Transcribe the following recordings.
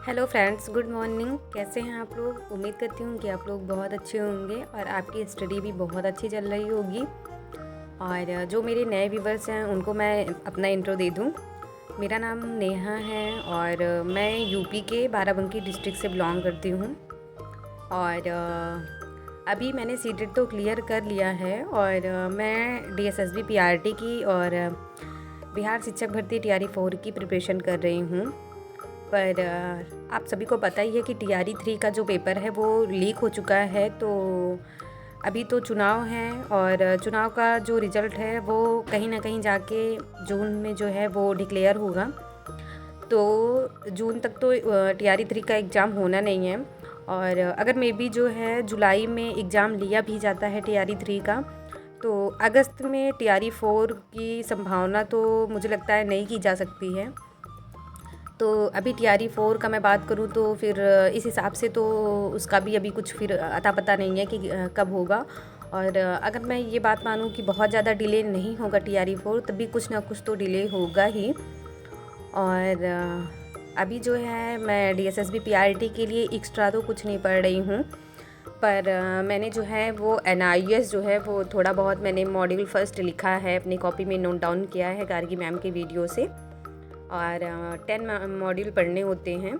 Hello friends, good morning. कैसे हैं आप लोग? उम्मीद करती हूँ कि आप लोग बहुत अच्छे होंगे और आपकी स्टडी भी बहुत अच्छी चल रही होगी। और जो मेरे नए व्यूवर्स हैं उनको मैं अपना इंट्रो दे दूँ। मेरा नाम नेहा है और मैं यूपी के बाराबंकी डिस्ट्रिक्ट से बिलोंग करती हूँ। और अभी मैंने सीटेट तो क्लियर कर लिया है और मैं डीएसएसबी पीआरटी की और बिहार शिक्षक भर्ती टीआरई 4 की प्रिपरेशन कर रही हूँ। पर आप सभी को पता ही है कि टीआरई 3 का जो पेपर है वो लीक हो चुका है। तो अभी तो चुनाव है और चुनाव का जो रिज़ल्ट है वो कहीं ना कहीं जाके जून में जो है वो डिक्लेयर होगा। तो जून तक तो टीआरई 3 का एग्ज़ाम होना नहीं है। और अगर मे बी जो है जुलाई में एग्ज़ाम लिया भी जाता है टीआरई 3 का, तो अगस्त में टीआरई 4 की संभावना तो मुझे लगता है नहीं की जा सकती है। तो अभी टीआरई 4 का मैं बात करूँ तो फिर इस हिसाब से तो उसका भी अभी कुछ फिर अता पता नहीं है कि कब होगा। और अगर मैं ये बात मानूँ कि बहुत ज़्यादा डिले नहीं होगा टीआरई 4, तभी कुछ ना कुछ तो डिले होगा ही। और अभी जो है मैं डीएसएसबी पीआरटी के लिए एक्स्ट्रा तो कुछ नहीं पढ़ रही हूँ, पर मैंने जो है वो एनआईएस जो है वो थोड़ा बहुत मैंने मॉड्यूल फर्स्ट लिखा है, अपनी कॉपी में नोट डाउन किया है गार्गी मैम की वीडियो से। और 10 मॉड्यूल पढ़ने होते हैं।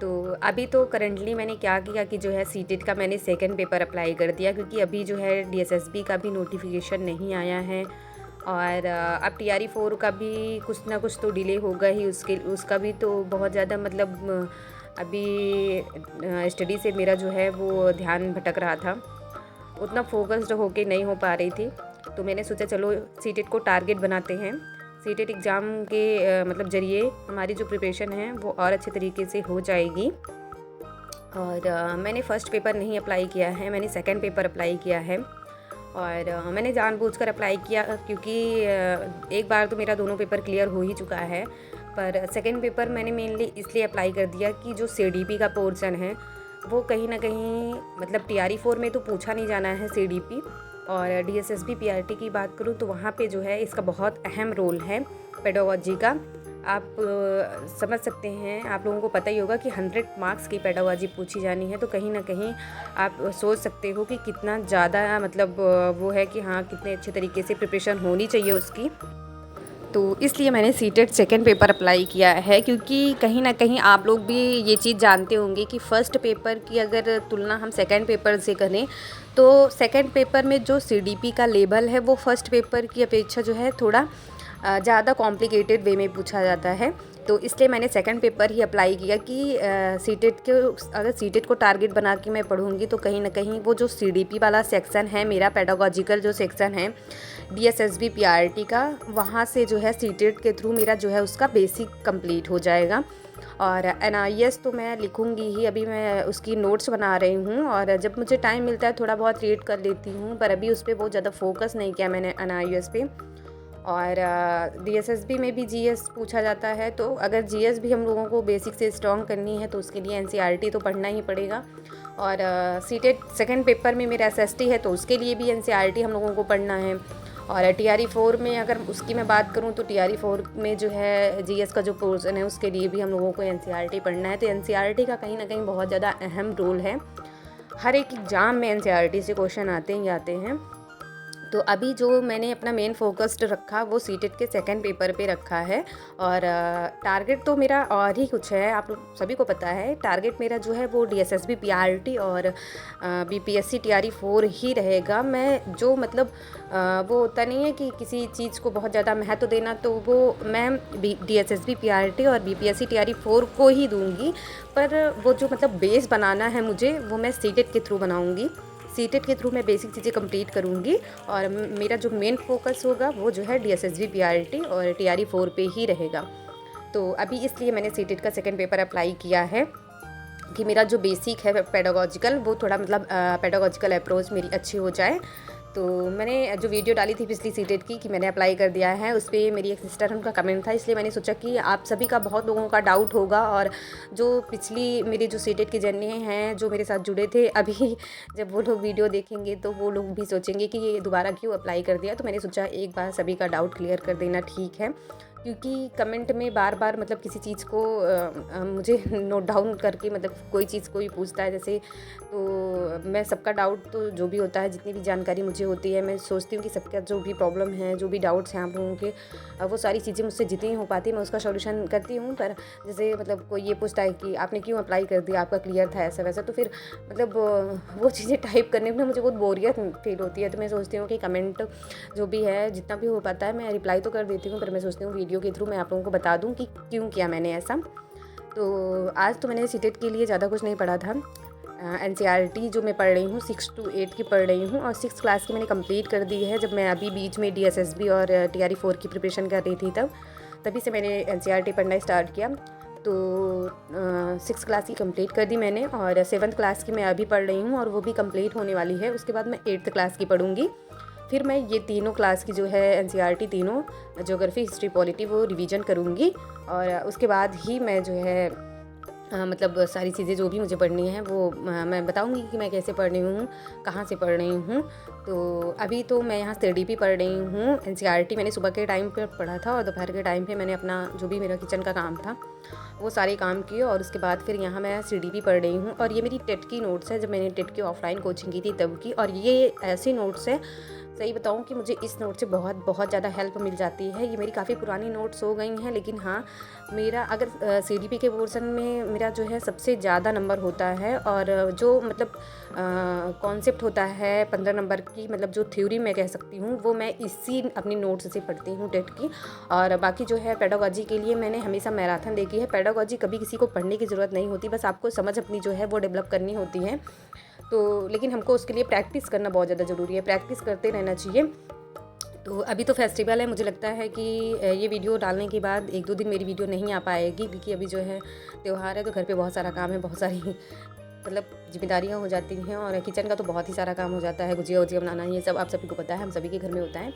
तो अभी तो करंटली मैंने क्या किया कि जो है सीटेट का मैंने सेकंड पेपर अप्लाई कर दिया, क्योंकि अभी जो है डीएसएसबी का भी नोटिफिकेशन नहीं आया है। और अब टीआरई 4 का भी कुछ ना कुछ तो डिले होगा ही, उसका भी तो बहुत ज़्यादा मतलब अभी स्टडी से मेरा जो है वो ध्यान भटक रहा था, उतना फोकस्ड होके नहीं हो पा रही थी। तो मैंने सोचा चलो सीटेट को टारगेट बनाते हैं। सीटेट एग्ज़ाम के मतलब ज़रिए हमारी जो प्रिपरेशन है वो और अच्छे तरीके से हो जाएगी। और मैंने फ़र्स्ट पेपर नहीं अप्लाई किया है, मैंने सेकंड पेपर अप्लाई किया है। और मैंने जानबूझकर अप्लाई किया क्योंकि एक बार तो मेरा दोनों पेपर क्लियर हो ही चुका है, पर सेकंड पेपर मैंने मेनली इसलिए अप्लाई कर दिया कि जो सीडीपी का पोर्शन है वो कहीं ना कहीं मतलब टीआरई 4 में तो पूछा नहीं जाना है सीडीपी। और डीएसएसबी पीआरटी की बात करूँ तो वहाँ पे जो है इसका बहुत अहम रोल है पेडागोजी का। आप समझ सकते हैं, आप लोगों को पता ही होगा कि 100 मार्क्स की पेडागोजी पूछी जानी है। तो कहीं ना कहीं आप सोच सकते हो कि कितना ज़्यादा मतलब वो है कि हाँ कितने अच्छे तरीके से प्रिपरेशन होनी चाहिए उसकी। तो इसलिए मैंने सीटेट सेकंड पेपर अप्लाई किया है, क्योंकि कहीं ना कहीं आप लोग भी ये चीज़ जानते होंगे कि फ़र्स्ट पेपर की अगर तुलना हम सेकंड पेपर से करें तो सेकंड पेपर में जो सीडीपी का लेवल है वो फ़र्स्ट पेपर की अपेक्षा जो है थोड़ा ज़्यादा कॉम्प्लिकेटेड वे में पूछा जाता है। तो इसलिए मैंने सेकंड पेपर ही अप्लाई किया कि सीटेट के अगर सीटेट को टारगेट बना के मैं पढ़ूँगी तो कहीं ना कहीं वो जो सीडीपी वाला सेक्शन है, मेरा पेडागोजिकल जो सेक्शन है डीएसएसबी पीआरटी का, वहाँ से जो है सीटेट के थ्रू मेरा जो है उसका बेसिक कंप्लीट हो जाएगा। और एनआईएस तो मैं लिखूँगी ही, अभी मैं उसकी नोट्स बना रही हूँ और जब मुझे टाइम मिलता है थोड़ा बहुत रीड कर लेती हूँ, पर अभी उस पर बहुत ज़्यादा फोकस नहीं किया मैंने एनआईएस पे। और डीएसएसबी में भी जीएस पूछा जाता है, तो अगर जीएस भी हम लोगों को बेसिक से स्ट्रॉन्ग करनी है तो उसके लिए एनसीईआरटी तो पढ़ना ही पड़ेगा। और सीटेट सेकंड पेपर में मेरा एसएसटी है तो उसके लिए भी एनसीईआरटी हम लोगों को पढ़ना है। और टीआरई 4 में अगर उसकी मैं बात करूं तो टीआरई 4 में जो है जीएस का जो पोर्शन है उसके लिए भी हम लोगों को एनसीईआरटी पढ़ना है। तो एनसीईआरटी का कहीं ना कहीं बहुत ज़्यादा अहम रोल है, हर एक एग्ज़ाम में एनसीईआरटी से क्वेश्चन आते ही आते हैं। तो अभी जो मैंने अपना मेन फोकस्ड रखा वो सीटेट के सेकंड पेपर पे रखा है। और टारगेट तो मेरा और ही कुछ है, आप लोग सभी को पता है टारगेट मेरा जो है वो डीएसएसबी पीआरटी और बीपीएससी टीआरई 4 ही रहेगा। मैं जो मतलब वो होता नहीं है कि किसी चीज़ को बहुत ज़्यादा महत्व देना, तो वो मैं डीएसएसबी पीआरटी और बीपीएससी टीआरई 4 को ही दूंगी। पर वो जो मतलब बेस बनाना है मुझे वो मैं सीटेट के थ्रू बनाऊंगी। सीटेट के थ्रू मैं बेसिक चीज़ें कंप्लीट करूँगी और मेरा जो मेन फोकस होगा वो जो है डीएसएसबी पीआरटी और टीआरई 4 पे ही रहेगा। तो अभी इसलिए मैंने सीटेट का सेकंड पेपर अप्लाई किया है कि मेरा जो बेसिक है पेडागोजिकल वो थोड़ा मतलब पेडागोजिकल अप्रोच मेरी अच्छी हो जाए। तो मैंने जो वीडियो डाली थी पिछली सीटेट की कि मैंने अप्लाई कर दिया है, उस पर मेरी एक सिस्टर उनका कमेंट था, इसलिए मैंने सोचा कि आप सभी का बहुत लोगों का डाउट होगा और जो पिछली मेरी जो सीटेट की जर्नी हैं जो मेरे साथ जुड़े थे, अभी जब वो लोग वीडियो देखेंगे तो वो लोग भी सोचेंगे कि ये दोबारा क्यों अप्लाई कर दिया। तो मैंने सोचा एक बार सभी का डाउट क्लियर कर देना ठीक है। क्योंकि कमेंट में बार बार मतलब किसी चीज़ को मुझे नोट डाउन करके मतलब कोई चीज़ कोई पूछता है जैसे, तो मैं सबका डाउट तो जो भी होता है, जितनी भी जानकारी मुझे होती है, मैं सोचती हूँ कि सबका जो भी प्रॉब्लम है, जो भी डाउट्स हैं आप लोगों के, वो सारी चीज़ें मुझसे जितनी हो पाती है मैं उसका सॉल्यूशन करती हूँ। पर जैसे मतलब कोई ये पूछता है कि आपने क्यों अप्लाई कर दिया, आपका क्लियर था ऐसा वैसा, तो फिर मतलब वो चीज़ें टाइप करने में मुझे बहुत बोरियत फील होती है। तो मैं सोचती हूँ कि कमेंट जो भी है जितना भी हो पाता है मैं रिप्लाई तो कर देती हूँ, पर मैं सोचती हूँ वीडियो के थ्रू मैं आप लोगों को बता दूँ कि क्यों किया मैंने ऐसा। तो आज तो मैंने सीटेट के लिए ज़्यादा कुछ नहीं पढ़ा था। एनसीईआरटी जो मैं पढ़ रही हूँ 6 to 8 की पढ़ रही हूँ, और 6 क्लास की मैंने कंप्लीट कर दी है। जब मैं अभी बीच में डीएसएसबी और टीआरई 4 की प्रिपरेशन कर रही थी तभी से मैंने एनसीईआरटी पढ़ना स्टार्ट किया। तो 6 क्लास की कंप्लीट कर दी मैंने, और 7th क्लास की मैं अभी पढ़ रही हूँ और वो भी कंप्लीट होने वाली है। उसके बाद मैं 8th क्लास की पढ़ूँगी। फिर मैं ये तीनों क्लास की जो है एनसीईआरटी तीनों, ज्योग्राफी, हिस्ट्री, पॉलिटी, वो रिवीजन करूँगी। और उसके बाद ही मैं जो है मतलब सारी चीज़ें जो भी मुझे पढ़नी है वो मैं बताऊंगी कि मैं कैसे पढ़ रही हूँ, कहाँ से पढ़ रही हूँ। तो अभी तो मैं यहाँ सीडीपी पढ़ रही हूँ। एनसीईआरटी मैंने सुबह के टाइम पे पढ़ा था और दोपहर के टाइम पे मैंने अपना जो भी मेरा किचन का काम था वो सारे काम किए, और उसके बाद फिर यहाँ मैं सीडीपी पढ़ रही हूँ। और ये मेरी टेट की नोट्स है, जब मैंने टेट की ऑफलाइन कोचिंग की थी तब की। और ये ऐसे नोट्स है, सही बताऊँ कि मुझे इस नोट से बहुत ज़्यादा हेल्प मिल जाती है। ये मेरी काफ़ी पुरानी नोट्स हो गई हैं, लेकिन हाँ, मेरा अगर सीडीपी के पोर्शन में मेरा जो है सबसे ज़्यादा नंबर होता है, और जो मतलब कॉन्सेप्ट होता है 15 नंबर की, मतलब जो थ्योरी मैं कह सकती हूँ, वो मैं इसी अपनी नोट्स से पढ़ती हूँ टेट की। और बाकी जो है पेडागोजी के लिए मैंने हमेशा मैराथन देखी है। पेडागोजी कभी किसी को पढ़ने की ज़रूरत नहीं होती, बस आपको समझ अपनी जो है वो डेवलप करनी होती है। तो लेकिन हमको उसके लिए प्रैक्टिस करना बहुत ज़्यादा ज़रूरी है, प्रैक्टिस करते रहना चाहिए। तो अभी तो फेस्टिवल है, मुझे लगता है कि ये वीडियो डालने के बाद 1-2 दिन मेरी वीडियो नहीं आ पाएगी, क्योंकि अभी जो है त्यौहार है, तो घर पे बहुत सारा काम है, बहुत सारी मतलब जिम्मेदारियाँ हो जाती हैं, और किचन का तो बहुत ही सारा काम हो जाता है। गुजिया वुजिया बनाना, ये सब आप सभी को पता है, हम सभी के घर में होता है।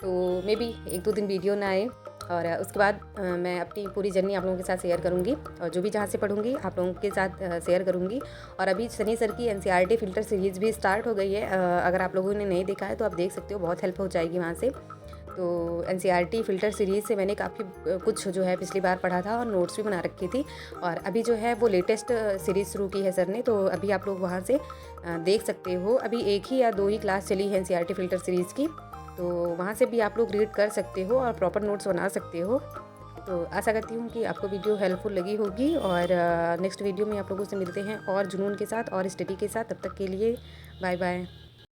तो मे बी 1-2 दिन वीडियो ना आए, और उसके बाद मैं अपनी पूरी जर्नी आप लोगों के साथ शेयर करूँगी, और जो भी जहाँ से पढ़ूँगी आप लोगों के साथ शेयर करूँगी। और अभी सनी सर की एनसीईआरटी फ़िल्टर सीरीज़ भी स्टार्ट हो गई है। अगर आप लोगों ने नहीं देखा है तो आप देख सकते हो, बहुत हेल्प हो जाएगी वहाँ से। तो एनसीईआरटी फ़िल्टर सीरीज़ से मैंने काफ़ी कुछ जो है पिछली बार पढ़ा था, और नोट्स भी बना रखी थी। और अभी जो है वो लेटेस्ट सीरीज़ शुरू की है सर ने, तो अभी आप लोग वहाँ से देख सकते हो। अभी 1 ही या 2 ही क्लास चली है एनसीईआरटी फ़िल्टर सीरीज़ की, तो वहाँ से भी आप लोग रीड कर सकते हो और प्रॉपर नोट्स बना सकते हो। तो आशा करती हूँ कि आपको वीडियो हेल्पफुल लगी होगी, और नेक्स्ट वीडियो में आप लोगों से मिलते हैं और जुनून के साथ और स्टडी के साथ। तब तक के लिए बाय बाय।